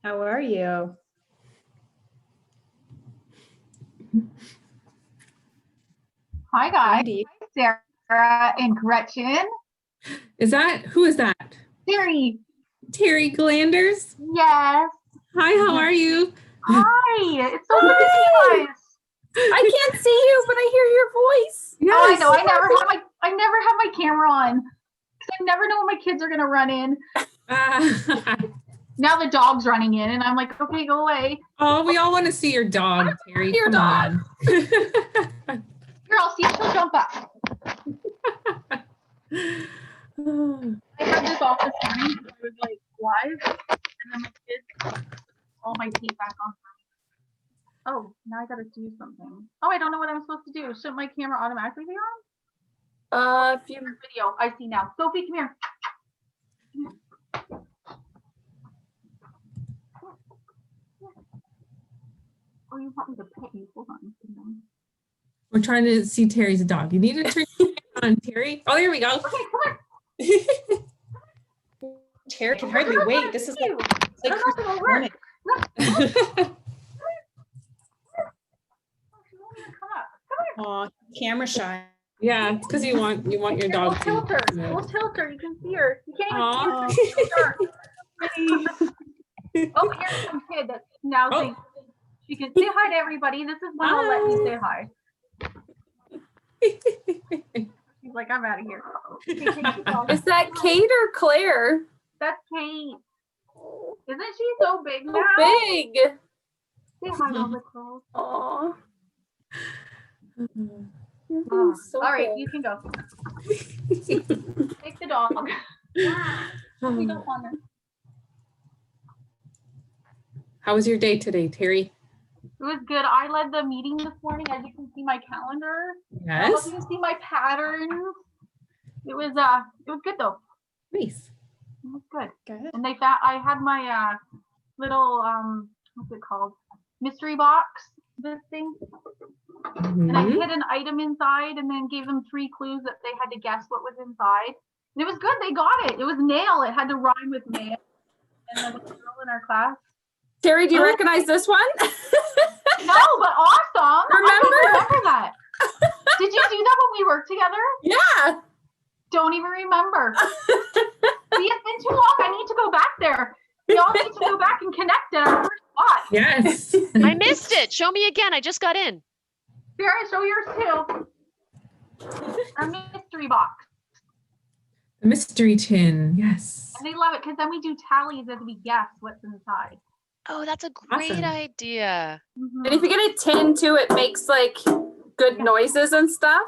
How are you? Hi guys, Brandy. Sarah and Gretchen. Who is that? Terry. Terry Glanders? Yes. Hi, how are you? Hi, it's so good to see you guys. I can't see you, but I hear your voice. Yes. Oh, I know. I never have my camera on because I never know when my kids are gonna run in. Now the dog's running in, and I'm like, okay, go away. Oh, we all want to see your dog, Terry. Your Come dog. on. Here, I'll see if she'll jump up. I had this off this morning. I was like live, and then my kids all my teeth back on. Oh, now I gotta do something. Oh, I don't know what I'm supposed to do. Shouldn't my camera automatically be on? If you Video. I see now. Sophie, come here. Oh, you want me to pet you? Hold on. We're trying to see Terry's dog. You need to turn your camera on, Terry. Oh, there we go. Okay, come on. Terry can hardly wait. This is like That's not gonna work. Aw, camera shy. Yeah, it's because you want your dog We'll tilt her. to. We'll tilt her. You can see her. You can't Aw. even see her. Oh, here's some kid that's now saying she can say hi to everybody. This is when I'll let you say hi. She's like, I'm out of here. Okay, take the dog. Is that Kate or Claire? That's Kate. Isn't she so big now? So big. Say hi to all the girls. Aw. All right, you can go. Take the dog. We don't want her. How was your day today, Terry? It was good. I led the meeting this morning. As you can see my calendar. I hope Yes. you can see my patterns. It was good though. Nice. It was good. Good. And I had my little what's it called? Mystery box, this thing. And I Mhm. hid an item inside and then gave them 3 clues that they had to guess what was inside. And it was good. They got it. It was nail. It had to rhyme with mail. And there was a girl in our class. Terry, do you recognize this one? No, but awesome. I don't remember that. Did you do that when we worked together? Yeah. Don't even remember. See, it's been too long. I need to go back there. We all need to go back and connect at our first spot. Yes. I missed it. Show me again. I just got in. Here, I show yours too. Our mystery box. The mystery tin. Yes. And they love it because then we do tallies as we guess what's inside. Oh, that's a great Awesome. idea. Mhm. And if you get a tin too, it makes like good noises and stuff.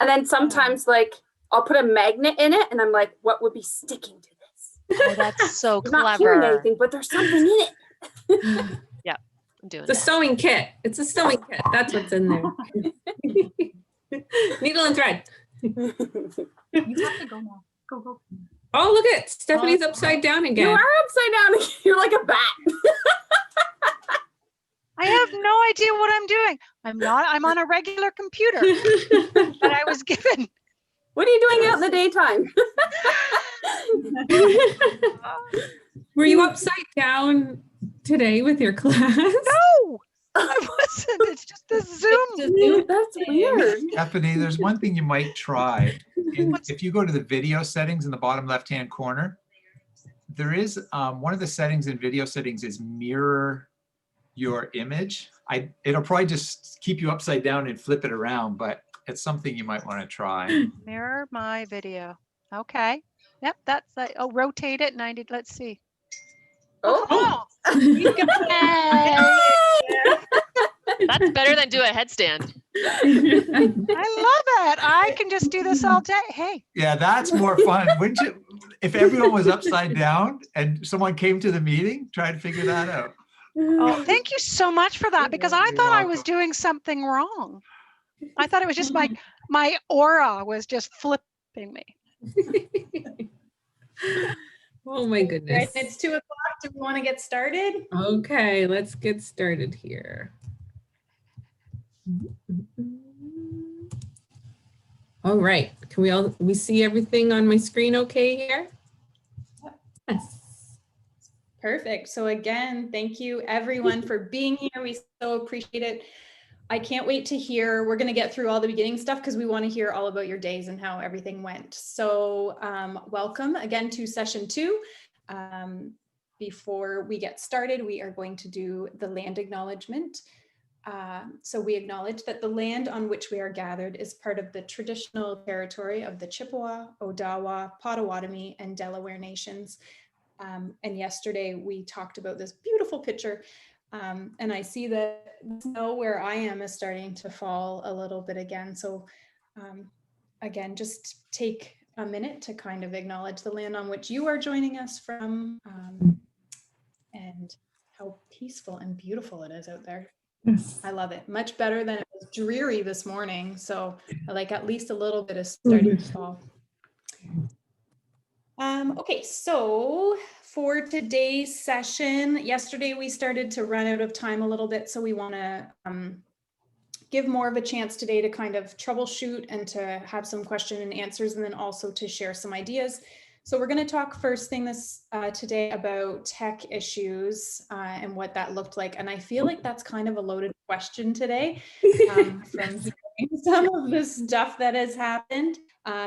And then sometimes like I'll put a magnet in it and I'm like, what would be sticking to this? Oh, that's so I'm not hearing clever. anything, but there's something in it. I'm doing The that. sewing kit. It's a sewing kit. That's what's in there. Needle and thread. You have to go now. Go. Oh, look at Stephanie's upside down You again. are upside down. You're like a bat. I have no idea what I'm doing. I'm on a regular computer that I was given. What are you doing out in the daytime? Were you upside down today with your class? No, I wasn't. It's just the Zoom. That's weird. Stephanie, there's one thing you might try. If you go to the video settings in the bottom left-hand corner, there is one of the settings in video settings is mirror your image. It'll probably just keep you upside down and flip it around, but it's something you might want to try. Mirror my video. Okay. Yep, that's like, oh, rotate it 90. Let's see. Oh, That's better than do a headstand. I love it. I can just do this all day. Hey, Yeah, that's more fun. Wouldn't you? If everyone was upside down and someone came to the meeting, try to figure that out. oh, thank you so much for that because I You're thought I was welcome. doing something wrong. I thought it was just my aura was just flipping me. Oh my goodness. It's 2 o'clock. Do we want to get started? Okay, let's get started here. All right, can we see everything on my screen okay here? Yes. Perfect. So again, thank you everyone for being here. We so appreciate it. I can't wait to hear, we're going to get through all the beginning stuff because we want to hear all about your days and how everything went. So welcome again to session 2. Before we get started, we are going to do the land acknowledgement. So we acknowledge that the land on which we are gathered is part of the traditional territory of the Chippewa, Odawa, Potawatomi, and Delaware nations. And yesterday we talked about this beautiful picture. And I see that snow where I am is starting to fall a little bit again. So again, just take a minute to kind of acknowledge the land on which you are joining us from, and how peaceful and beautiful it is out there. Yes. I love it. Much better than it was dreary this morning. So I like at least a little bit of starting to fall. Okay, so for today's session, yesterday we started to run out of time a little bit, so we want to give more of a chance today to kind of troubleshoot and to have some question and answers, and then also to share some ideas. So we're going to talk first thing today about tech issues and what that looked like. And I feel like that's kind of a loaded question today from hearing some of the stuff that has happened.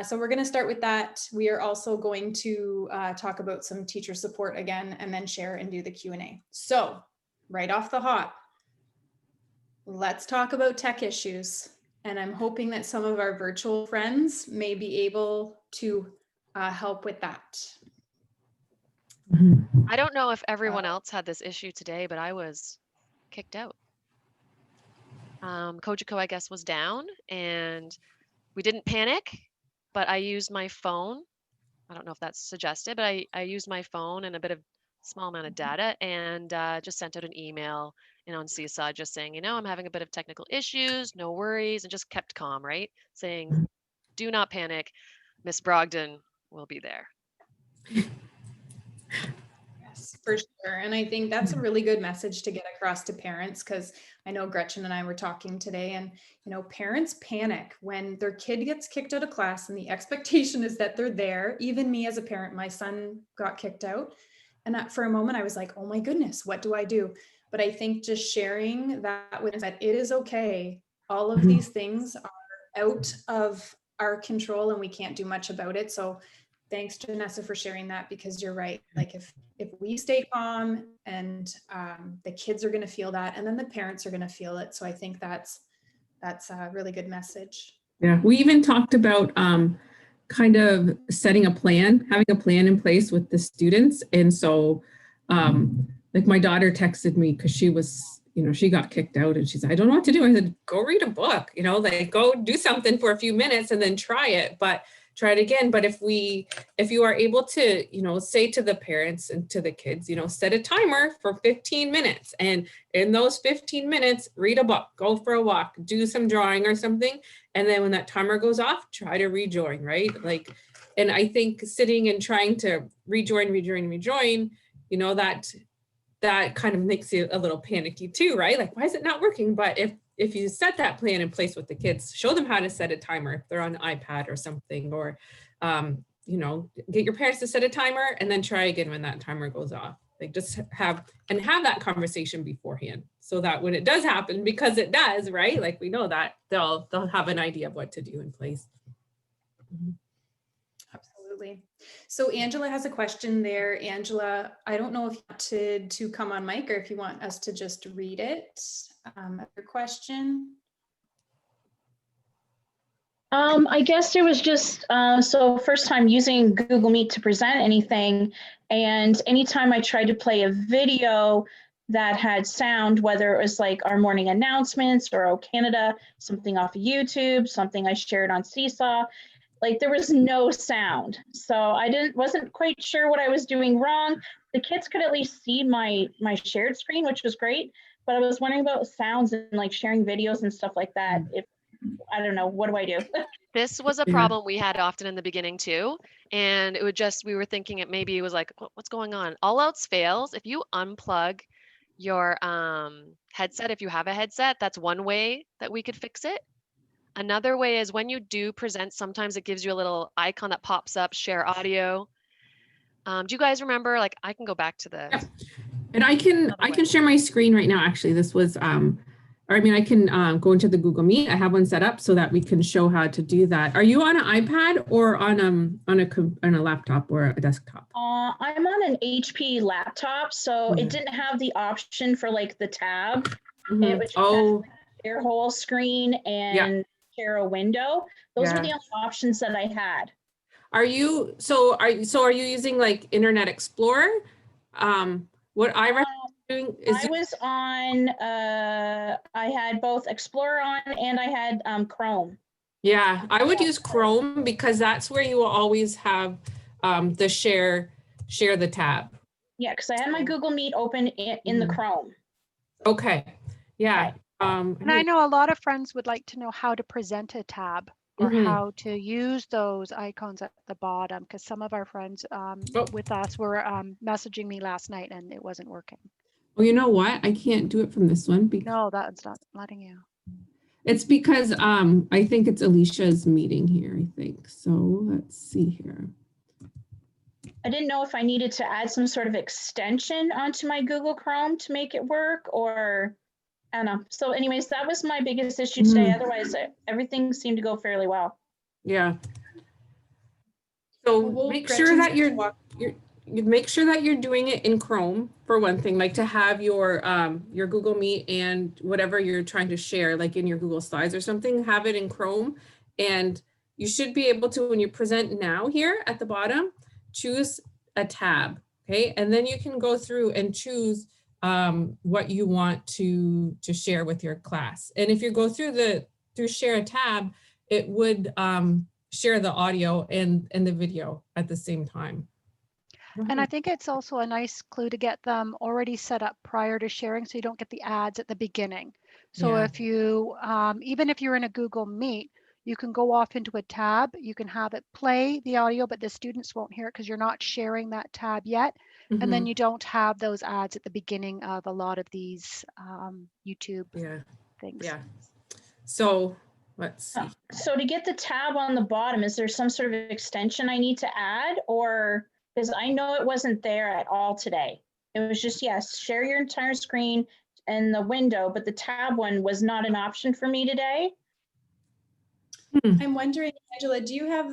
So we're going to start with that. We are also going to talk about some teacher support again, and then share and do the Q&A. So right off the hop, let's talk about tech issues. And I'm hoping that some of our virtual friends may be able to help with that. I don't know if everyone else had this issue today, but I was kicked out. Kojiko, I guess, was down and we didn't panic, but I used my phone. I don't know if that's suggested, but I used my phone and a bit of small amount of data and just sent out an email on Seesaw just saying, I'm having a bit of technical issues, no worries, and just kept calm, right? Saying, do not panic. Miss Brogdon will be there. Yes, for sure. And I think that's a really good message to get across to parents, because I know Gretchen and I were talking today, and parents panic when their kid gets kicked out of class and the expectation is that they're there. Even me as a parent, my son got kicked out. And for a moment I was like, oh my goodness, what do I do? But I think just sharing that with that it is okay. All of these things are out of our control and we can't do much about it. So thanks, Janessa, for sharing that, because you're right. Like if we stay calm and the kids are going to feel that, and then the parents are going to feel it. So I think that's a really good message. Yeah, we even talked about kind of setting a plan, having a plan in place with the students. And so like my daughter texted me because she was, she got kicked out and she said, I don't know what to do. I said, go read a book, like go do something for a few minutes and then try it again. But if you are able to, say to the parents and to the kids, set a timer for 15 minutes. And in those 15 minutes, read a book, go for a walk, do some drawing or something. And then when that timer goes off, try to rejoin, right? And I think sitting and trying to rejoin, that kind of makes you a little panicky too, right? Like, why is it not working? But if you set that plan in place with the kids, show them how to set a timer if they're on an iPad or something, or, get your parents to set a timer and then try again when that timer goes off. Like just have that conversation beforehand so that when it does happen, because it does, right? Like we know that they'll have an idea of what to do in place. Absolutely. So Angela has a question there. Angela, I don't know if you want to come on mic or if you want us to just read it. Your question. I guess it was just, so first time using Google Meet to present anything. And anytime I tried to play a video that had sound, whether it was like our morning announcements or O Canada, something off of YouTube, something I shared on Seesaw, like there was no sound. So I wasn't quite sure what I was doing wrong. The kids could at least see my shared screen, which was great. But I was wondering about sounds and like sharing videos and stuff like that. I don't know, what do I do? This was a problem we had often in the beginning too. And we were thinking maybe it was like, what's going on? All else fails. If you unplug your headset, if you have a headset, that's one way that we could fix it. Another way is when you do present, sometimes it gives you a little icon that pops up, share audio. Do you guys remember, like, I can go back to the, Yep. And I can share my screen right now. Actually, this was, or I mean, I can go into the Google Meet. I have one set up so that we can show how to do that. Are you on an iPad or on a laptop or a desktop? I'm on an HP laptop, so it didn't have the option for like the tab. Mhm. It was just share whole screen and share a window. Those were the only options that I had. Are you using like Internet Explorer? What I recommend doing is I was on, I had both Explorer on and I had Chrome. Yeah, I would use Chrome because that's where you will always have the share the tab. Yeah, because I had my Google Meet open in the Chrome. Okay. Yeah. Okay. And I know a lot of friends would like to know how to present a tab or how to use those icons at the bottom, because some of our friends with us were messaging me last night and it wasn't working. Well, you know what? I can't do it from this one because No, that's not letting you. it's because I think it's Alicia's meeting here, I think. So let's see here. I didn't know if I needed to add some sort of extension onto my Google Chrome to make it work, or I don't know. So anyways, that was my biggest issue today. Otherwise, everything seemed to go fairly well. Yeah. So make sure that you make sure that you're doing it in Chrome for one thing, like to have your Google Meet and whatever you're trying to share, like in your Google Slides or something, have it in Chrome. And you should be able to, when you present now here at the bottom, choose a tab, okay? And then you can go through and choose what you want to share with your class. And if you go through share a tab, it would share the audio and the video at the same time. And I think it's also a nice clue to get them already set up prior to sharing so you don't get the ads at the beginning. So if you, even if you're in a Google Meet, you can go off into a tab, you can have it play the audio, but the students won't hear it because you're not sharing that tab yet. And then you don't have those ads at the beginning of a lot of these YouTube things. Yeah. So let's see. So to get the tab on the bottom, is there some sort of extension I need to add, or because I know it wasn't there at all today? It was just, yes, share your entire screen and the window, but the tab one was not an option for me today. I'm wondering, Angela, do you have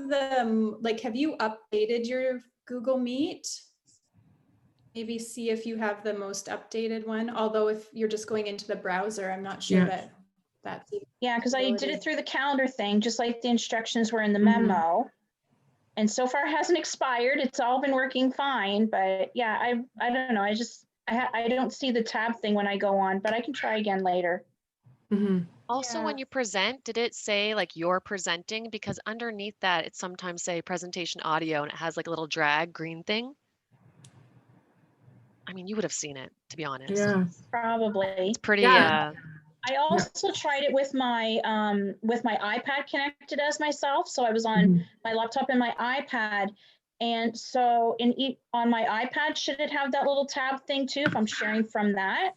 have you updated your Google Meet? Maybe see if you have the most updated one. Although if you're just going into the browser, I'm not sure that's. Yeah, because I did it through the calendar thing, just like the instructions were in the memo. And so far it hasn't expired. It's all been working fine. But yeah, I don't know. I don't see the tab thing when I go on, but I can try again later. Also, when you present, did it say like you're presenting? Because underneath that, it sometimes say presentation audio and it has like a little drag green thing. I mean, you would have seen it, to be honest. Yeah. Probably. It's pretty. I also tried it with my iPad connected as myself. So I was on my laptop and my iPad. And so on my iPad, should it have that little tab thing too, if I'm sharing from that?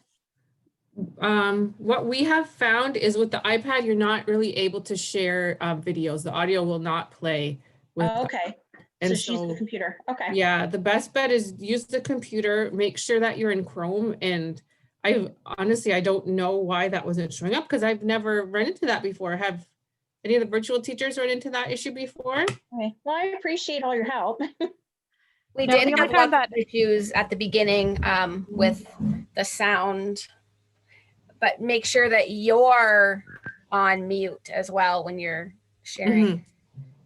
What we have found is with the iPad, you're not really able to share videos. The audio will not play with. Okay. So use the computer. Okay. Yeah, the best bet is use the computer, make sure that you're in Chrome. And I don't know why that wasn't showing up because I've never run into that before. Have any of the virtual teachers run into that issue before? Okay. Well, I appreciate all your help. We did have lots of issues at the beginning with the sound, but make sure that you're on mute as well when you're sharing.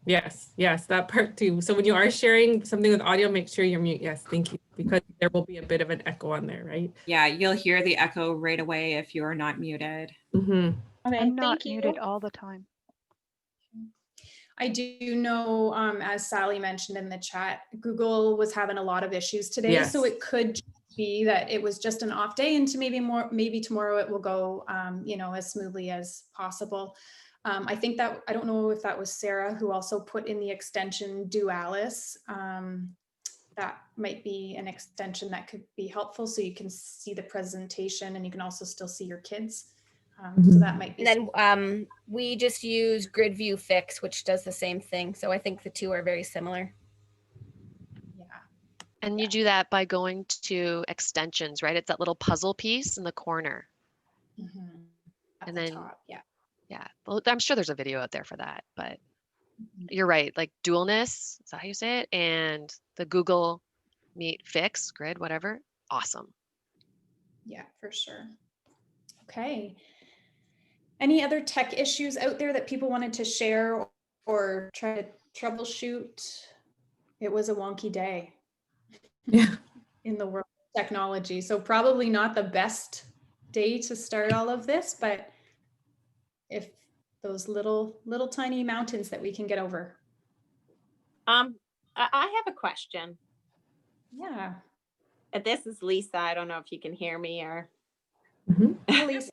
Yes, that part too. So when you are sharing something with audio, make sure you're mute. Yes, thank you. Because there will be a bit of an echo on there, right? Yeah, you'll hear the echo right away if you're not muted. Okay, I'm not muted all the time. I do know, as Sally mentioned in the chat, Google was having a lot of issues today. So it could be that it was just an off day, and maybe tomorrow it will go, as smoothly as possible. I think that, I don't know if that was Sarah who also put in the extension Dualis. That might be an extension that could be helpful so you can see the presentation and you can also still see your kids. So that might be. And then we just use Grid View Fix, which does the same thing. So I think the two are very similar. Yeah. And you do that by going to extensions, right? It's that little puzzle piece in the corner. At And the then, top, yeah. yeah, well, I'm sure there's a video out there for that, but Mhm. you're right. Like dualness, is that how you say it? And the Google Meet fix, grid, whatever. Awesome. Yeah, for sure. Okay. Any other tech issues out there that people wanted to share or try to troubleshoot? It was a wonky day Yeah. in the world of technology. So probably not the best day to start all of this, but if those little tiny mountains that we can get over. I have a question. Yeah. This is Lisa. I don't know if you can hear me or. Mhm. Hi, Lisa.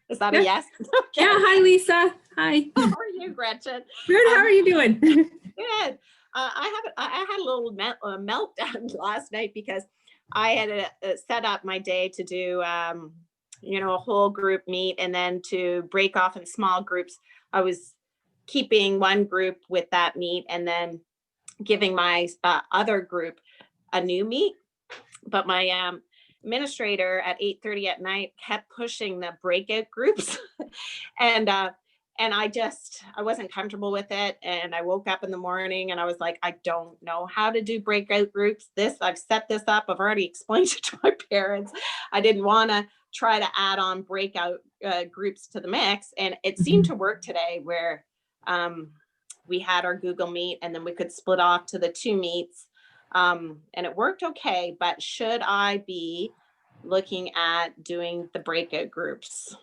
Is that Yeah. a yes? Okay. Yeah. Hi, Lisa. Hi. How are you, Gretchen? Good. How are you doing? Good. I had a little meltdown last night because I had set up my day to do, a whole group meet and then to break off in small groups. I was keeping one group with that meet and then giving my other group a new meet. But my administrator at 8:30 at night kept pushing the breakout groups and I wasn't comfortable with it. And I woke up in the morning and I was like, I don't know how to do breakout groups. I've set this up. I've already explained it to my parents. I didn't want to try to add on breakout groups to the mix. And it seemed to work today where we had our Google Meet and then we could split off to the 2 meets. And it worked okay, but should I be looking at doing the breakout groups?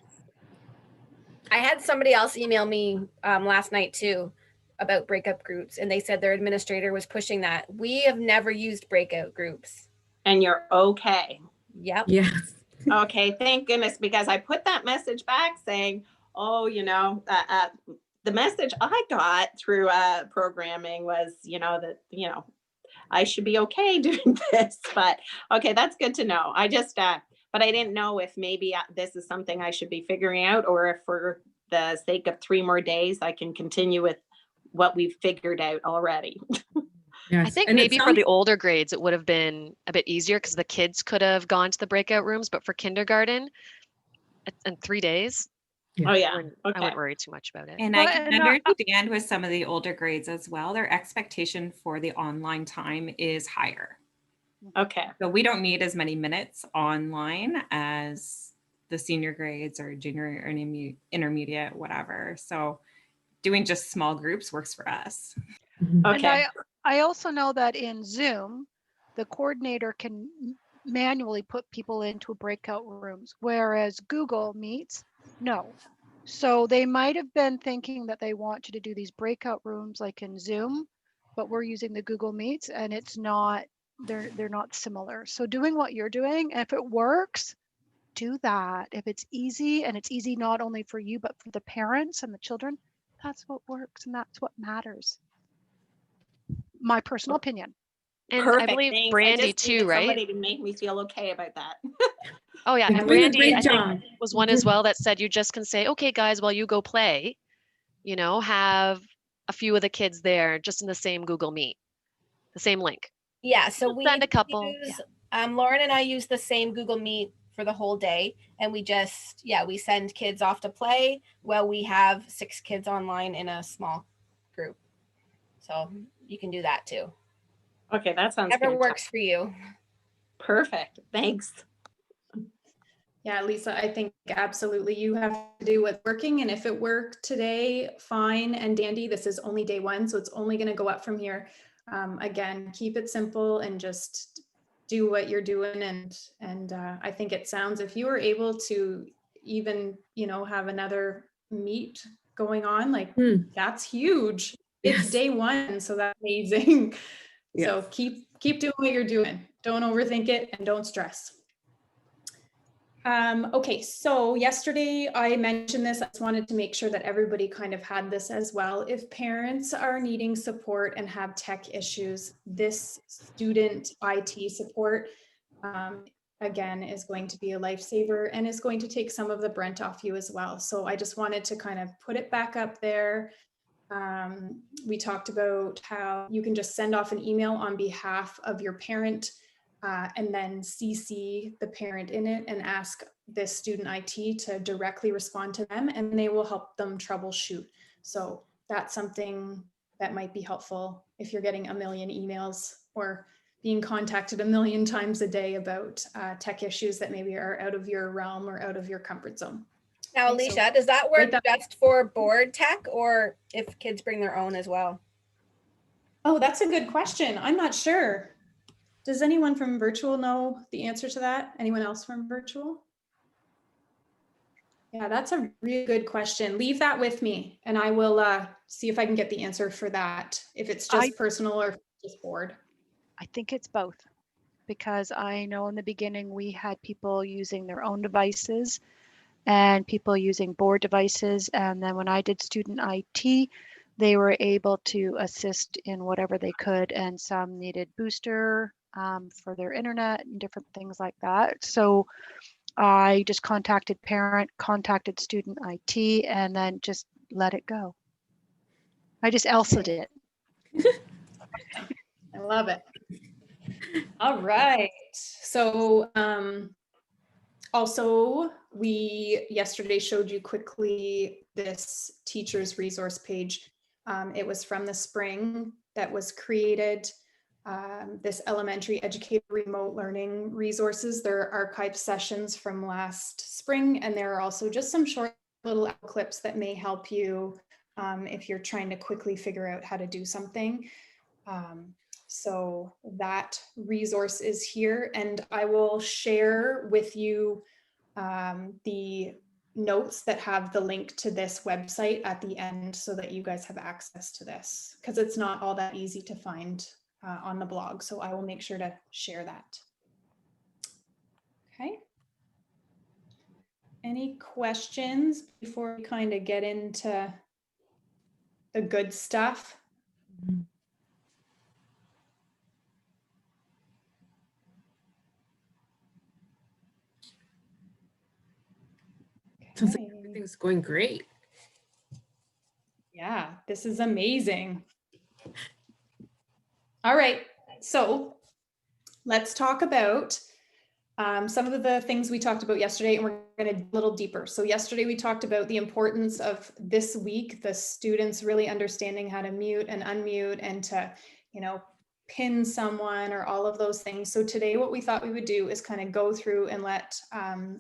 I had somebody else email me last night too about breakup groups, and they said their administrator was pushing that. We have never used breakout groups. And you're okay. Yep. Yes. Okay, thank goodness, because I put that message back saying, oh, the message I got through programming was, that, I should be okay doing this, but okay, that's good to know. I just, but I didn't know if maybe this is something I should be figuring out, or if for the sake of 3 more days, I can continue with what we've figured out already. Yes. I think And it maybe for sounds- the older grades, it would have been a bit easier because the kids could have gone to the breakout rooms, but for kindergarten, in 3 days, Oh yeah, I wouldn't worry too much about it. And Well, I can and understand with some of the older grades as well, their expectation for the online time is higher. Okay. So we don't need as many minutes online as the senior grades or junior or intermediate, whatever. So doing just small groups works for us. Okay. And I also know that in Zoom, the coordinator can manually put people into breakout rooms, whereas Google Meets, no. So they might have been thinking that they want you to do these breakout rooms like in Zoom, but we're using the Google Meets and it's not, they're not similar. So doing what you're doing, and if it works, do that. If it's easy, and it's easy not only for you, but for the parents and the children, that's what works and that's what matters. My personal opinion. And Perfect. I believe Thanks. Brandy I just too, needed right? somebody to make me feel okay about that. Oh yeah, You're and doing a Brandy great I job. think was one as well that said you just can say, okay, guys, while you go play, have a few of the kids there just in the same Google Meet, the same link. Yeah. So we Send a couple. use, Lauren and I use the same Google Meet for the whole day, and we just we send kids off to play while we have 6 kids online in a small group. So you can do that too. Okay, that sounds Whatever fantastic. works for you. Perfect. Thanks. Yeah, Lisa, I think absolutely you have to do what's working. And if it worked today, fine and dandy. This is only day 1, so it's only going to go up from here. Again, keep it simple and just do what you're doing. And I think it sounds, if you were able to even, have another meet going on, like that's huge. It's Yes. day 1, so that's amazing. Yes. So keep doing what you're doing. Don't overthink it and don't stress. Okay, so yesterday I mentioned this. I just wanted to make sure that everybody kind of had this as well. If parents are needing support and have tech issues, this student IT support, again, is going to be a lifesaver and is going to take some of the brunt off you as well. So I just wanted to kind of put it back up there. We talked about how you can just send off an email on behalf of your parent and then CC the parent in it and ask this student IT to directly respond to them, and they will help them troubleshoot. So that's something that might be helpful if you're getting a million emails or being contacted a million times a day about tech issues that maybe are out of your realm or out of your comfort zone. Now, Okay, Alicia, so does that work write that- best for board tech or if kids bring their own as well? Oh, that's a good question. I'm not sure. Does anyone from virtual know the answer to that? Anyone else from virtual? Yeah, that's a really good question. Leave that with me and I will see if I can get the answer for that. If it's just personal or just board. I think it's both, because I know in the beginning we had people using their own devices and people using board devices. And then when I did student IT, they were able to assist in whatever they could. And some needed booster for their internet and different things like that. So I just contacted parent, contacted student IT, and then just let it go. I just Elsa'd it. I love it. All right. So also we yesterday showed you quickly this teacher's resource page. It was from the spring that was created. This elementary educator remote learning resources. There are archived sessions from last spring, and there are also just some short little clips that may help you if you're trying to quickly figure out how to do something. So that resource is here, and I will share with you the notes that have the link to this website at the end so that you guys have access to this, because it's not all that easy to find on the blog. So I will make sure to share that. Okay. Any questions before we kind of get into the good stuff? Sounds like everything's going great. Yeah, this is amazing. All right, so let's talk about some of the things we talked about yesterday, and we're going to dig a little deeper. So yesterday we talked about the importance of this week, the students really understanding how to mute and unmute and to, you know, pin someone or all of those things. So today what we thought we would do is kind of go through and let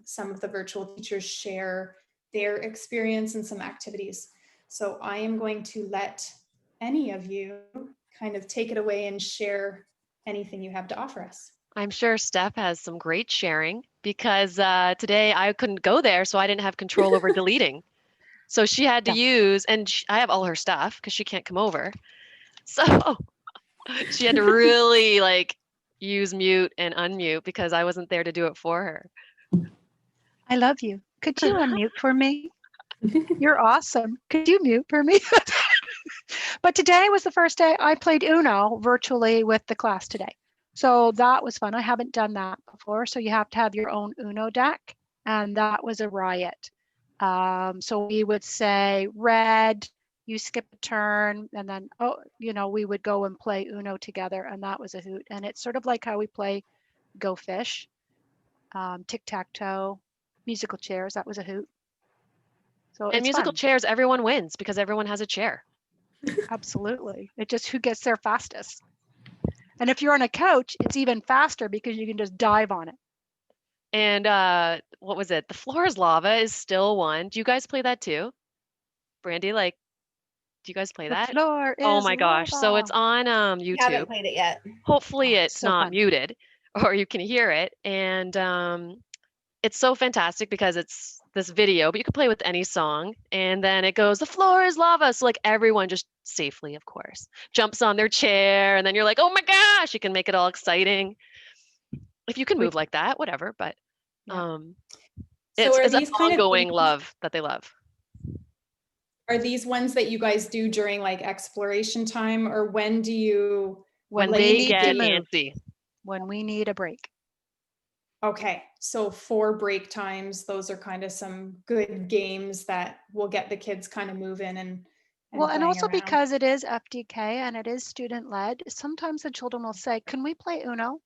some of the virtual teachers share their experience and some activities. So I am going to let any of you kind of take it away and share anything you have to offer us. I'm sure Steph has some great sharing because today I couldn't go there, so I didn't have control over deleting. So she had to use, and I have all her stuff because she can't come over. So she had to really like use mute and unmute because I wasn't there to do it for her. I love you. Could you unmute for me? You're awesome. Could you mute for me? But today was the first day I played Uno virtually with the class today. So that was fun. I haven't done that before. So you have to have your own Uno deck. And that was a riot. So we would say red, you skip a turn, and then, oh, you know, we would go and play Uno together. And that was a hoot. And it's sort of like how we play Go Fish, tic-tac-toe, musical chairs. That was a hoot. So and musical chairs, everyone wins because everyone has a chair. Absolutely. It's just who gets there fastest. And if you're on a couch, it's even faster because you can just dive on it. And what was it? The floor is lava is still one. Do you guys play that too? Brandy, like, do you guys play that? Floor is oh my gosh. So it's on YouTube. I haven't played it yet. Hopefully it's so not fun. muted or you can hear it. And it's so fantastic because it's this video, but you can play with any song. And then it goes, the floor is lava. So like everyone just safely, of course, jumps on their chair. And then you're like, oh my gosh, you can make it all exciting. If you can move like that, whatever. But it's an ongoing love that they love. Are these ones that you guys do during like exploration time, or when do you? When they get antsy. When we need a break. Okay, so for break times, those are kind of some good games that will get the kids kind of moving and well, and also around. Because it is FDK and it is student led, sometimes the children will say, can we play Uno?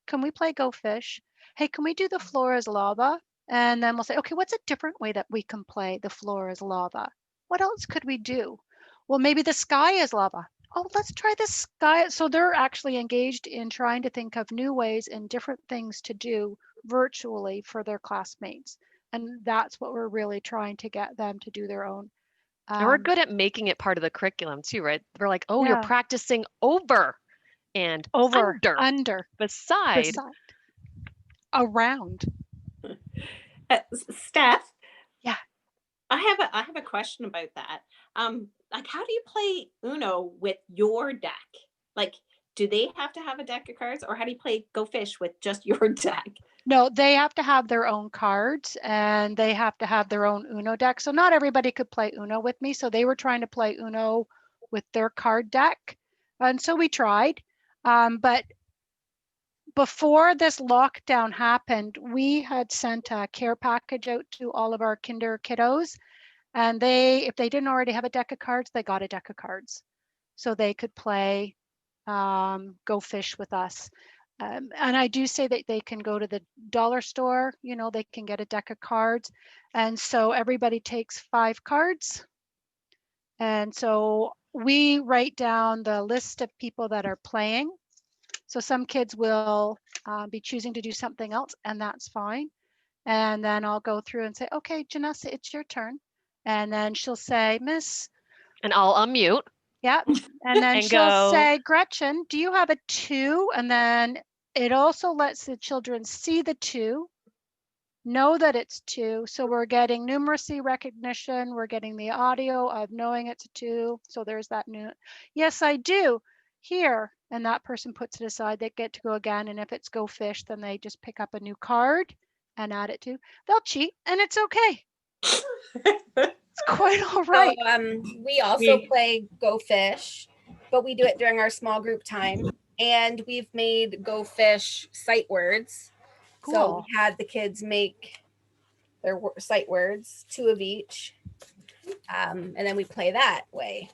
can we play Go Fish? Hey, can we do the floor is lava? And then we'll say, okay, what's a different way that we can play the floor is lava? What else could we do? Well, maybe the sky is lava. Oh, let's try the sky. So they're actually engaged in trying to think of new ways and different things to do virtually for their classmates. And that's what we're really trying to get them to do their own. And we're good at making it part of the curriculum too, right? We're like, oh, Yeah. you're practicing over and over, under, beside, around. Steph? Yeah. I have a question about that. Like, how do you play Uno with your deck? Like, do they have to have a deck of cards, or how do you play Go Fish with just your deck? No, they have to have their own cards and they have to have their own Uno deck. So not everybody could play Uno with me. So they were trying to play Uno with their card deck. And so we tried. But before this lockdown happened, we had sent a care package out to all of our kinder kiddos. And if they didn't already have a deck of cards, they got a deck of cards. So they could play Go Fish with us. And I do say that they can go to the dollar store, you know, they can get a deck of cards. And so everybody takes 5 cards. And so we write down the list of people that are playing. So some kids will be choosing to do something else, and that's fine. And then I'll go through and say, okay, Janessa, it's your turn. And then she'll say, Miss. And I'll unmute. Yeah. And then and she'll go, say, Gretchen, do you have a 2? And then it also lets the children see the 2, know that it's 2. So we're getting numeracy recognition. We're getting the audio of knowing it's a 2. So there's that new, yes, I do. Here. And that person puts it aside. They get to go again. And if it's Go Fish, then they just pick up a new card and add it to. They'll cheat and it's okay. It's quite all right. So, we also play Go Fish, but we do it during our small group time. And we've made Go Fish sight words. Cool. So we had the kids make their sight words, 2 of each. And then we play that way.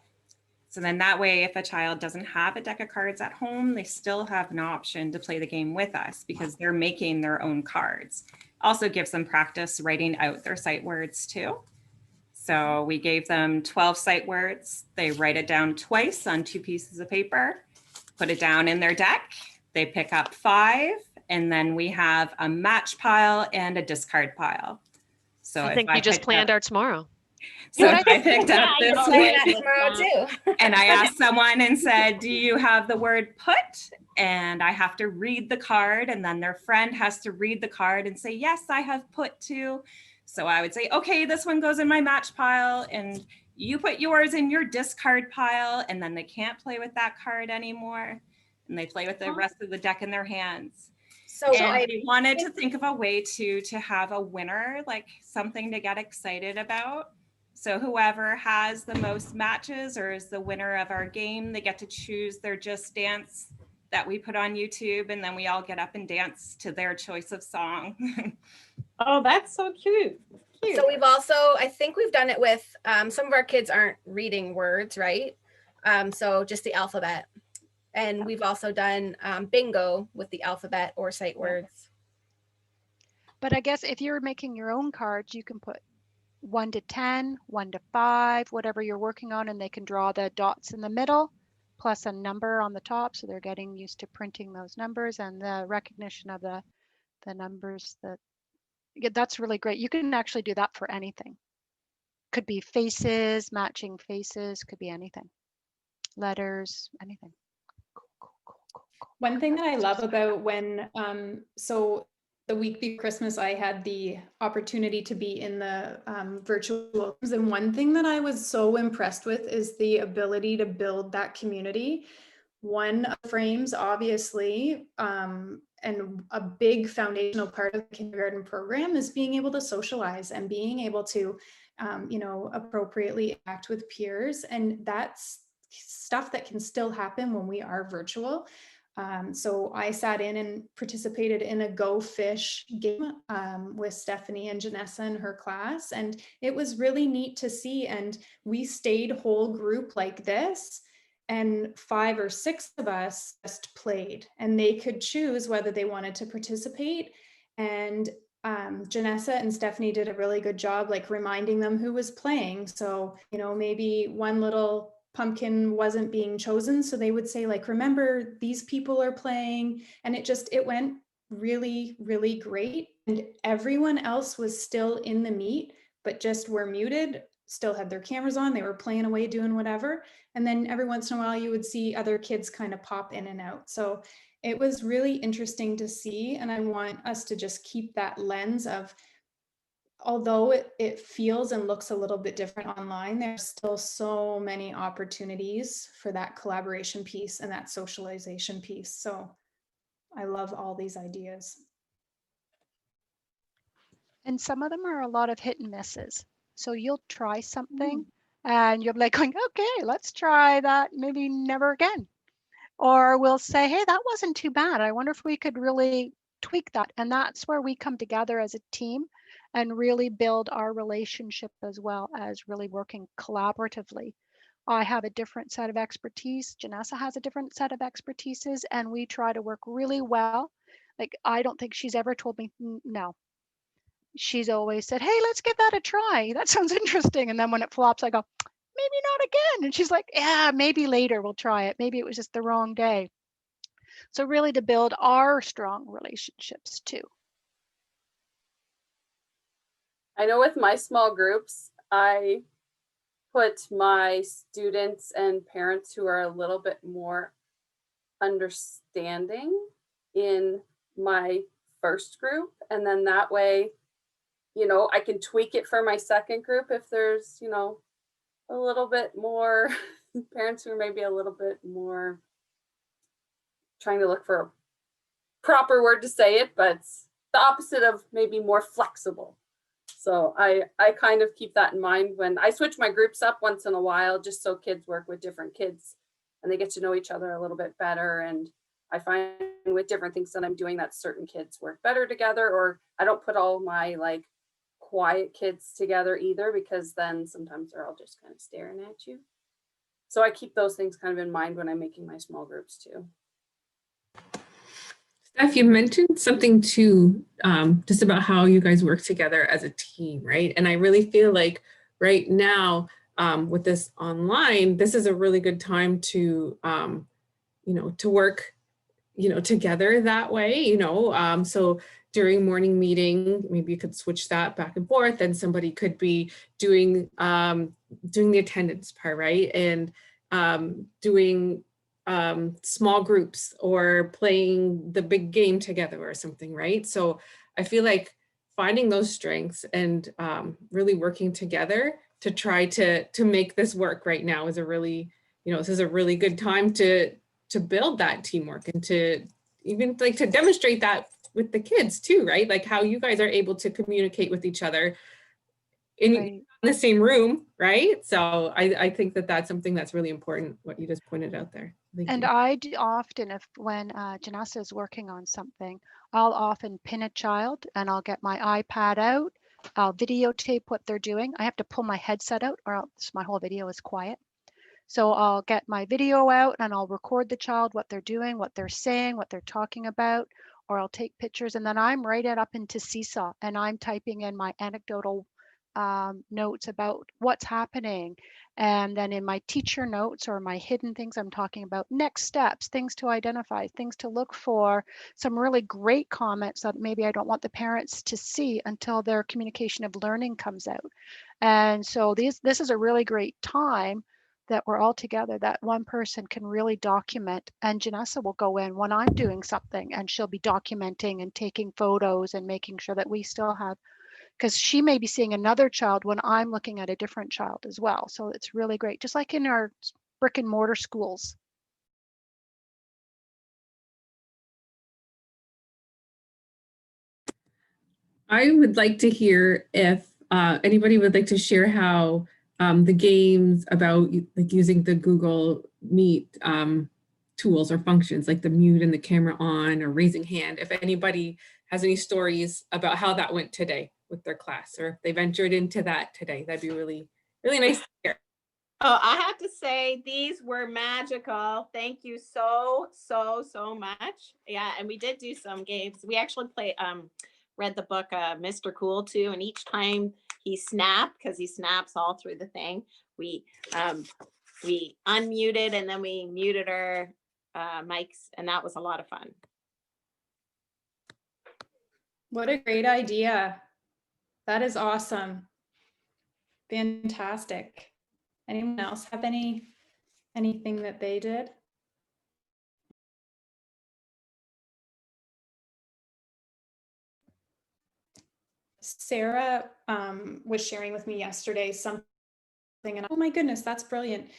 So then that way, if a child doesn't have a deck of cards at home, they still have an option to play the game with us because they're making their own cards. Also gives them practice writing out their sight words too. So we gave them 12 sight words. They write it down twice on 2 pieces of paper, put it down in their deck. They pick up 5, and then we have a match pile and a discard pile. So I think we just planned our tomorrow. So if I picked up this tomorrow too. and I asked someone and said, do you have the word put? And I have to read the card, and then their friend has to read the card and say, yes, I have put too. So I would say, okay, this one goes in my match pile and you put yours in your discard pile, and then they can't play with that card anymore. And they play with the rest of the deck in their hands. So I wanted to think of a way to have a winner, like something to get excited about. So whoever has the most matches or is the winner of our game, they get to choose their Just Dance that we put on YouTube, and then we all get up and dance to their choice of song. Oh, that's so cute. So we've also, I think we've done it with, some of our kids aren't reading words, right? So just the alphabet. And we've also done bingo with the alphabet or sight words. But I guess if you're making your own cards, you can put 1 to 10, 1 to 5, whatever you're working on, and they can draw the dots in the middle, plus a number on the top. So they're getting used to printing those numbers and the recognition of the numbers. That's really great. You can actually do that for anything. Could be faces, matching faces, could be anything. Letters, anything. One thing that I love about when, so the week before Christmas, I had the opportunity to be in the virtual rooms. And one thing that I was so impressed with is the ability to build that community. One of the frames, obviously, and a big foundational part of the kindergarten program is being able to socialize and being able to, appropriately act with peers. And that's stuff that can still happen when we are virtual. So I sat in and participated in a Go Fish game with Stephanie and Janessa and her class. And it was really neat to see. And we stayed whole group like this. and 5 or 6 of us just played, and they could choose whether they wanted to participate. And Janessa and Stephanie did a really good job, like reminding them who was playing. So, you know, maybe one little pumpkin wasn't being chosen, so they would say like, remember, these people are playing. And it went really, really great. And everyone else was still in the meet, but just were muted, still had their cameras on, they were playing away, doing whatever. And then every once in a while you would see other kids kind of pop in and out. So it was really interesting to see. And I want us to just keep that lens of, although it feels and looks a little bit different online, there's still so many opportunities for that collaboration piece and that socialization piece. So I love all these ideas. And some of them are a lot of hit and misses. So you'll try something and you'll be like going, okay, let's try that, maybe never again. Or we'll say, hey, that wasn't too bad. I wonder if we could really tweak that. And that's where we come together as a team and really build our relationship, as well as really working collaboratively. I have a different set of expertise. Janessa has a different set of expertises, and we try to work really well. Like, I don't think she's ever told me no. She's always said, hey, let's give that a try. That sounds interesting. And then when it flops, I go, maybe not again. And she's like, yeah, maybe later we'll try it. Maybe it was just the wrong day. So really to build our strong relationships too. I know with my small groups, I put my students and parents who are a little bit more understanding in my first group. And then that way, you know, I can tweak it for my second group if there's, you know, a little bit more parents who are maybe a little bit more trying to look for a proper word to say it, but it's the opposite of maybe more flexible. So I kind of keep that in mind when I switch my groups up once in a while, just so kids work with different kids and they get to know each other a little bit better. And I find with different things that I'm doing that certain kids work better together, or I don't put all my like quiet kids together either, because then sometimes they're all just kind of staring at you. So I keep those things kind of in mind when I'm making my small groups too. Steph, you mentioned something too, just about how you guys work together as a team, right? And I really feel like right now with this online, this is a really good time to, you know, to work, you know, together that way, you know, so during morning meeting, maybe you could switch that back and forth, and somebody could be doing the attendance part, right? And doing small groups or playing the big game together or something, right? So I feel like finding those strengths and really working together to try to make this work right now is a really, you know, this is a really good time to build that teamwork and to even like to demonstrate that with the kids too, right? Like how you guys are able to communicate with each other in the same room, right? So I think that that's something that's really important, what you just pointed out there. And I do often, when Janessa is working on something, I'll often pin a child and I'll get my iPad out, I'll videotape what they're doing. I have to pull my headset out or else my whole video is quiet. So I'll get my video out and I'll record the child, what they're doing, what they're saying, what they're talking about, or I'll take pictures, and then I'm right up into Seesaw and I'm typing in my anecdotal notes about what's happening. And then in my teacher notes or my hidden things, I'm talking about next steps, things to identify, things to look for, some really great comments that maybe I don't want the parents to see until their communication of learning comes out. And so this is a really great time that we're all together, that one person can really document, and Janessa will go in when I'm doing something and she'll be documenting and taking photos and making sure that we still have, because she may be seeing another child when I'm looking at a different child as well. So it's really great, just like in our brick and mortar schools. I would like to hear if anybody would like to share how the games about like using the Google Meet tools or functions like the mute and the camera on or raising hand, if anybody has any stories about how that went today with their class, or if they ventured into that today, that'd be really, really nice to hear. Oh, I have to say these were magical. Thank you so much. Yeah, and we did do some games. We actually read the book Mr. Cool too, and each time he snapped, because he snaps all through the thing, we unmuted and then we muted our mics, and that was a lot of fun. What a great idea. That is awesome. Fantastic. Anyone else have anything that they did? Sarah was sharing with me yesterday something, and oh my goodness, that's brilliant.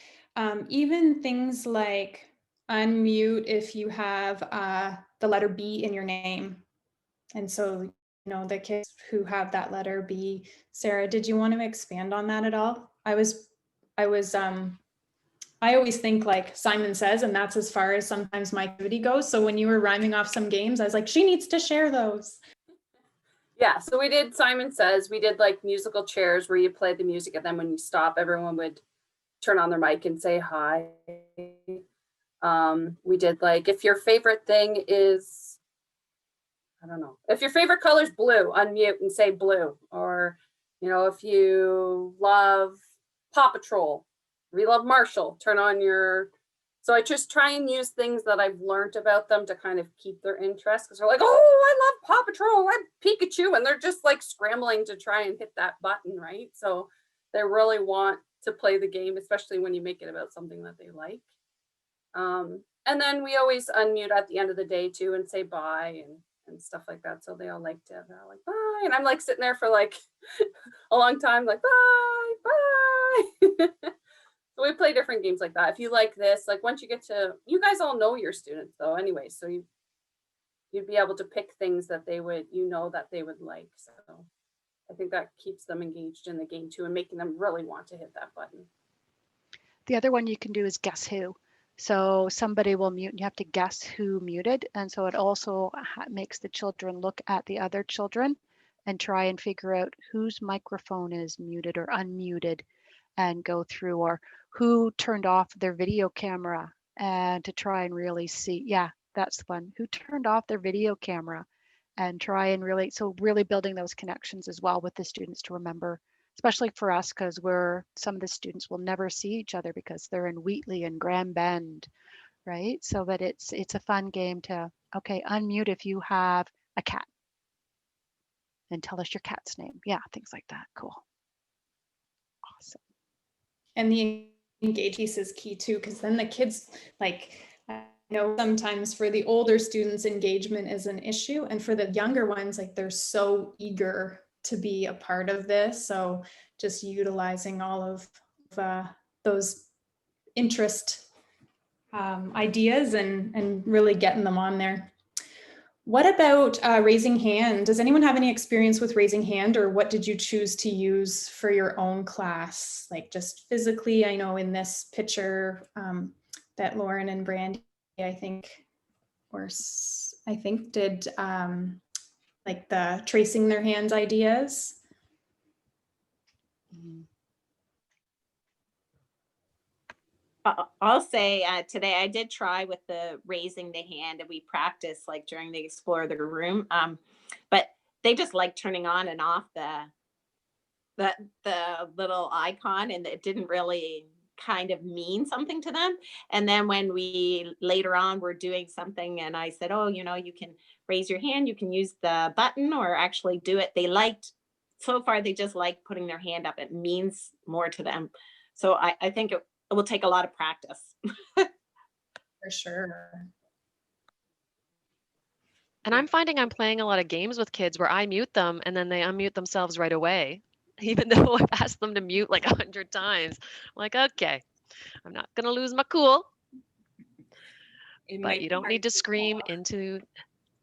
Even things like unmute if you have the letter B in your name. And so, you know, the kids who have that letter B. Sarah, did you want to expand on that at all? I always think like Simon Says, and that's as far as sometimes my activity goes. So when you were rhyming off some games, I was like, she needs to share those. Yeah, so we did Simon Says. We did like musical chairs where you play the music, and then when you stop, everyone would turn on their mic and say hi. We did like, if your favorite thing is, I don't know, if your favorite color is blue, unmute and say blue. Or, you know, if you love Paw Patrol, we love Marshall, turn on your, so I just try and use things that I've learned about them to kind of keep their interest, because they're like, oh, I love Paw Patrol, I'm Pikachu, and they're just like scrambling to try and hit that button, right? So they really want to play the game, especially when you make it about something that they like. And then we always unmute at the end of the day too and say bye and stuff like that. So they all like to, they're like, bye. And I'm like sitting there for like a long time, like, bye, bye. So we play different games like that. If you like this, like once you get to, you guys all know your students though anyway, so you'd be able to pick things that they would, you know, that they would like. So I think that keeps them engaged in the game too and making them really want to hit that button. The other one you can do is guess who. So somebody will mute and you have to guess who muted. And so it also makes the children look at the other children and try and figure out whose microphone is muted or unmuted and go through, or who turned off their video camera, and to try and really see, yeah, that's the one, who turned off their video camera, and try and really, so really building those connections as well with the students to remember, especially for us, because some of the students will never see each other because they're in Wheatley and Grand Bend, right? So that it's a fun game to, okay, unmute if you have a cat and tell us your cat's name. Yeah, things like that. Cool. Awesome. And the engage piece is key too, because then the kids, like, I know sometimes for the older students, engagement is an issue. And for the younger ones, like they're so eager to be a part of this. So just utilizing all of those interest ideas and really getting them on there. What about raising hand? Does anyone have any experience with raising hand, or what did you choose to use for your own class? Like just physically, I know in this picture that Lauren and Brandy, I think did like the tracing their hands ideas. I'll say today I did try with the raising the hand, and we practiced like during the Explore the Room, but they just like turning on and off the little icon, and it didn't really kind of mean something to them. And then when we later on were doing something and I said, oh, you know, you can raise your hand, you can use the button or actually do it, they liked, so far they just like putting their hand up. It means more to them. So I think it will take a lot of practice. For sure. And I'm finding I'm playing a lot of games with kids where I mute them and then they unmute themselves right away, even though I've asked them to mute like 100 times. I'm like, okay, I'm not going to lose my cool. But you don't need to scream into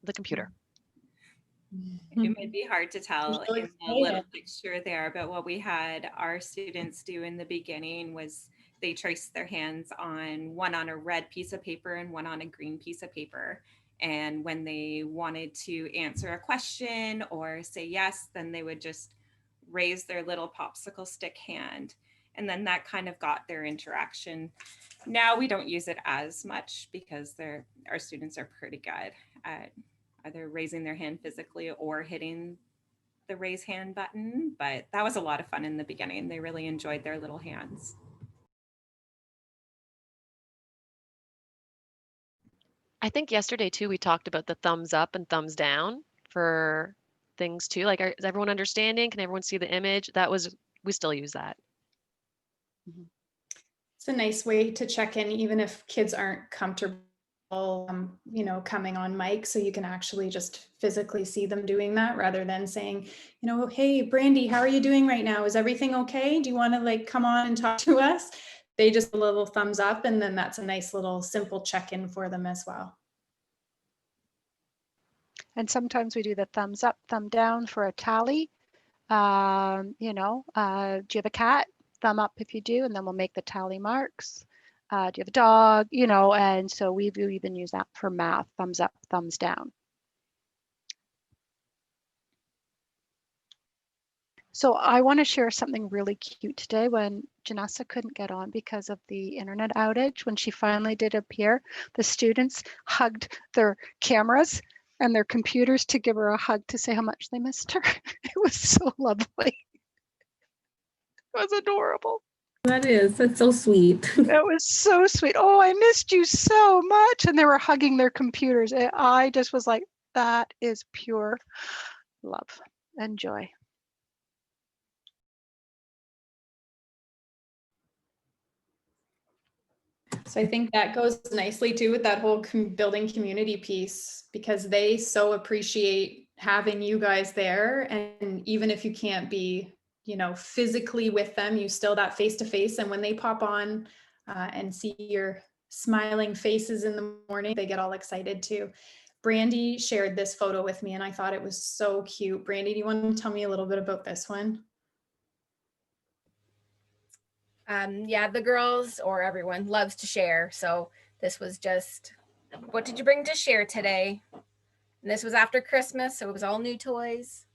the computer. It might be hard to tell in the little picture there, but what we had our students do in the beginning was they traced their hands on one on a red piece of paper and one on a green piece of paper. And when they wanted to answer a question or say yes, then they would just raise their little popsicle stick hand. And then that kind of got their interaction. Now we don't use it as much because our students are pretty good at either raising their hand physically or hitting the raise hand button. But that was a lot of fun in the beginning. They really enjoyed their little hands. I think yesterday too, we talked about the thumbs up and thumbs down for things too. Like, is everyone understanding? Can everyone see the image? We still use that. It's a nice way to check in, even if kids aren't comfortable, you know, coming on mic, so you can actually just physically see them doing that rather than saying, you know, hey, Brandy, how are you doing right now? Is everything okay? Do you want to like come on and talk to us? They just a little thumbs up, and then that's a nice little simple check-in for them as well. And sometimes we do the thumbs up, thumb down for a tally. You know, do you have a cat? Thumb up if you do, and then we'll make the tally marks. Do you have a dog? You know, and so we've even used that for math, thumbs up, thumbs down. So I want to share something really cute today. When Janessa couldn't get on because of the internet outage, when she finally did appear, the students hugged their cameras and their computers to give her a hug to say how much they missed her. It was so lovely. It was adorable. That's so sweet. It was so sweet. Oh, I missed you so much. And they were hugging their computers. I just was like, that is pure love and joy. So I think that goes nicely too with that whole building community piece, because they so appreciate having you guys there. And even if you can't be, you know, physically with them, you still that face to face. And when they pop on and see your smiling faces in the morning, they get all excited too. Brandy shared this photo with me and I thought it was so cute. Brandy, do you want to tell me a little bit about this one? Yeah, the girls or everyone loves to share. So this was just, what did you bring to share today? And this was after Christmas, so it was all new toys.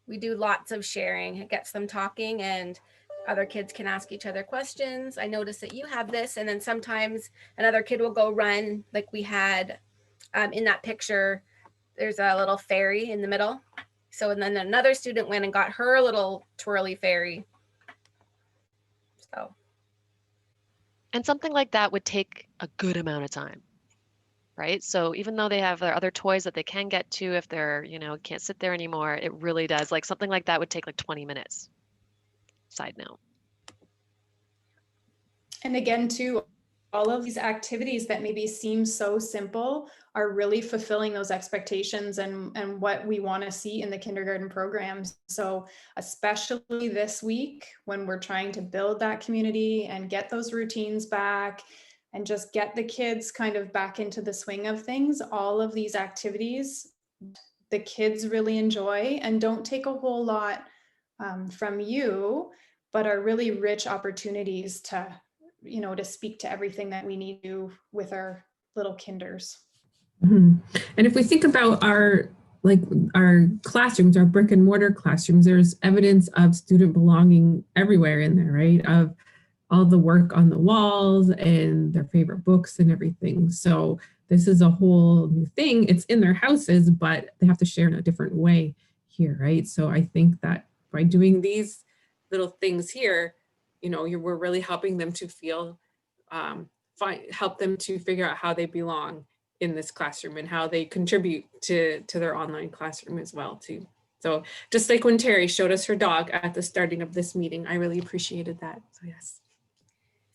We do lots of sharing. It gets them talking and other kids can ask each other questions. I noticed that you have this, and then sometimes another kid will go run, like we had in that picture, there's a little fairy in the middle. So, and then another student went and got her little twirly fairy. So. And something like that would take a good amount of time, right? So even though they have their other toys that they can get to if they're, you know, can't sit there anymore, it really does. Like something like that would take like 20 minutes. Side note. And again, too, all of these activities that maybe seem so simple are really fulfilling those expectations and what we want to see in the kindergarten programs. So especially this week when we're trying to build that community and get those routines back and just get the kids kind of back into the swing of things, all of these activities the kids really enjoy and don't take a whole lot from you, but are really rich opportunities to, you know, to speak to everything that we need to with our little kinders. Mm-hmm. And if we think about our classrooms, our brick and mortar classrooms, there's evidence of student belonging everywhere in there, right? Of all the work on the walls and their favorite books and everything. So this is a whole new thing. It's in their houses, but they have to share in a different way here, right? So I think that by doing these little things here, you know, we're really helping them to feel, help them to figure out how they belong in this classroom and how they contribute to their online classroom as well too. So just like when Terry showed us her dog at the starting of this meeting, I really appreciated that. So yes.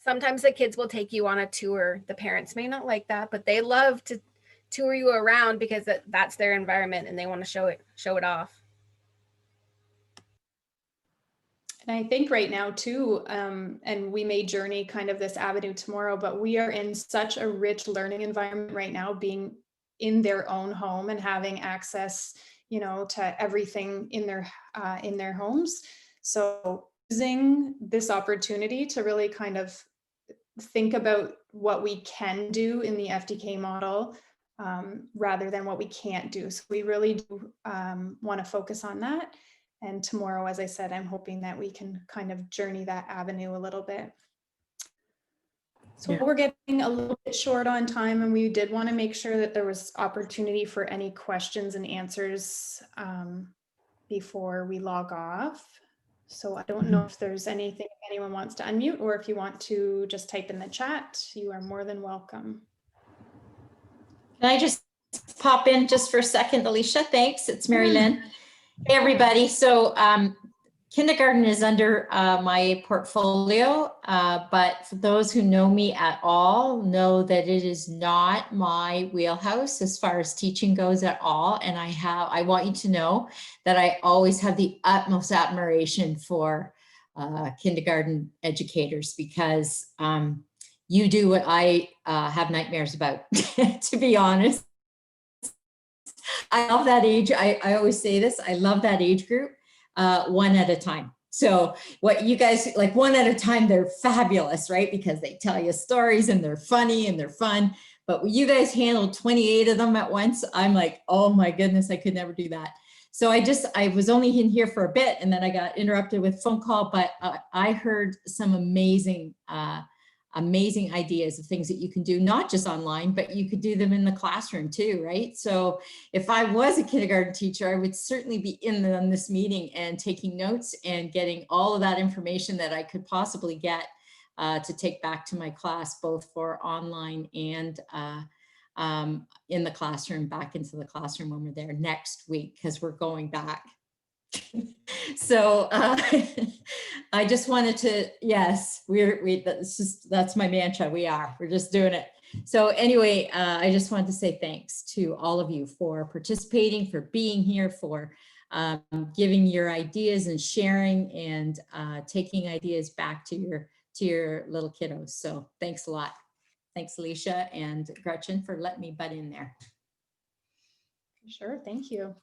Sometimes the kids will take you on a tour. The parents may not like that, but they love to tour you around because that's their environment and they want to show it off. And I think right now too, and we may journey kind of this avenue tomorrow, but we are in such a rich learning environment right now, being in their own home and having access, you know, to everything in their homes. So using this opportunity to really kind of think about what we can do in the FDK model rather than what we can't do. So we really do want to focus on that. And tomorrow, as I said, I'm hoping that we can kind of journey that avenue a little bit. So we're getting a little bit short on time, and we did want to make sure that there was opportunity for any questions and answers before we log off. So I don't know if there's anything anyone wants to unmute, or if you want to just type in the chat, you are more than welcome. Can I just pop in just for a second, Alicia? Thanks. It's Mary Lynn. Hey, everybody. So kindergarten is under my portfolio, but for those who know me at all know that it is not my wheelhouse as far as teaching goes at all. And I want you to know that I always have the utmost admiration for kindergarten educators, because you do what I have nightmares about, to be honest. I love that age. I always say this, I love that age group. One at a time. So what you guys, like one at a time, they're fabulous, right? Because they tell you stories and they're funny and they're fun. But when you guys handle 28 of them at once, I'm like, oh my goodness, I could never do that. So I was only in here for a bit, and then I got interrupted with a phone call, but I heard some amazing ideas of things that you can do, not just online, but you could do them in the classroom too, right? So if I was a kindergarten teacher, I would certainly be in on this meeting and taking notes and getting all of that information that I could possibly get to take back to my class, both for online and in the classroom, back into the classroom when we're there next week, because we're going back. So I just wanted to, yes, that's my mantra. We're just doing it. So anyway, I just wanted to say thanks to all of you for participating, for being here, for giving your ideas and sharing and taking ideas back to your little kiddos. So thanks a lot. Thanks, Alicia and Gretchen, for letting me butt in there. Sure, thank you.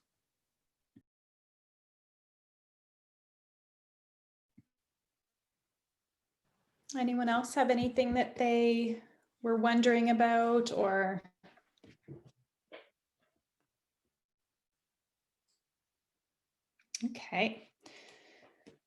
Anyone else have anything that they were wondering about, or? Okay.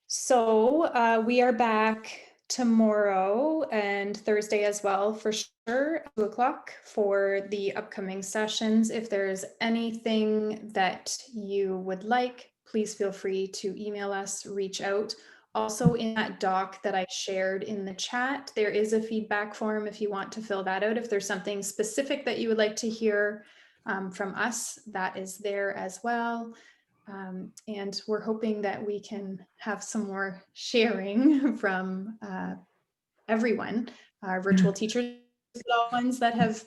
So we are back tomorrow and Thursday as well, for sure, 2 o'clock for the upcoming sessions. If there's anything that you would like, please feel free to email us, reach out. Also, in that doc that I shared in the chat, there is a feedback form if you want to fill that out. If there's something specific that you would like to hear from us, that is there as well. And we're hoping that we can have some more sharing from everyone, our virtual teachers, the ones that have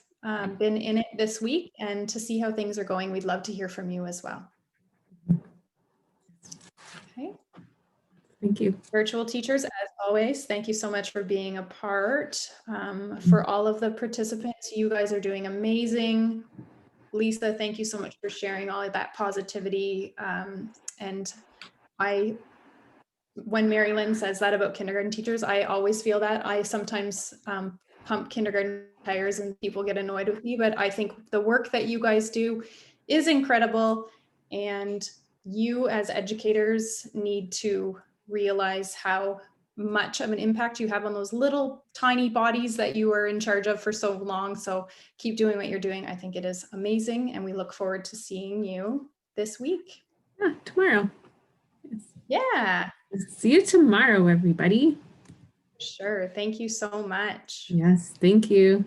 been in it this week, and to see how things are going. We'd love to hear from you as well. Okay. Thank you. Virtual teachers, as always, thank you so much for being a part. For all of the participants, you guys are doing amazing. Lisa, thank you so much for sharing all of that positivity. And when Mary Lynn says that about kindergarten teachers, I always feel that. I sometimes pump kindergarten tires and people get annoyed with me, but I think the work that you guys do is incredible. And you as educators need to realize how much of an impact you have on those little tiny bodies that you were in charge of for so long. So keep doing what you're doing. I think it is amazing. And we look forward to seeing you this week. Yeah, tomorrow. Yes. Yeah. See you tomorrow, everybody. Sure. Thank you so much. Yes, thank you.